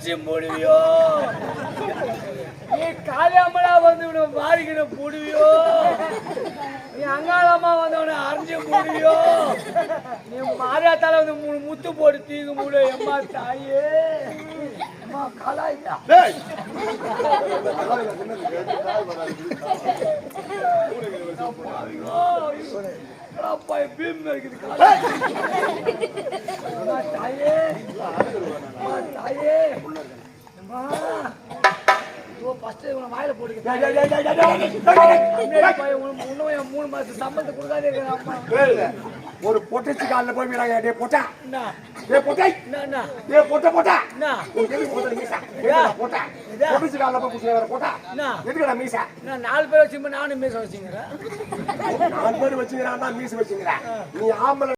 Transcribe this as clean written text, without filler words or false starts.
அரைச்சி போடுவியோ நீ காளியம்மனா வந்து மாறிக்கிற போடுவியோ நீ அங்காளம்மா வந்தவனை அரைஞ்சி போடுவியோ நீ மாரியாத்தால வந்து 3 முத்து போட்டு தீங்கு மூடு எம்மா தாயே அம்மா காலாயிட்டா பீம் இருக்குது தாயே தாயே வாயில போட்டு 3 மாசம் சம்பளத்தை கொடுக்காதே ஒரு பொட்டச்சி காலில் போய் மீறாங்க போட்டா போட்டா போட்டா போட்டா எதுக்கடா மீசா 4 பேர் வச்சுங்க நானும் மீச வச்சுங்கிறேன் 4 பேர் வச்சுக்கிறான் மீச வச்சுக்கிறேன் நீ ஆம்பளை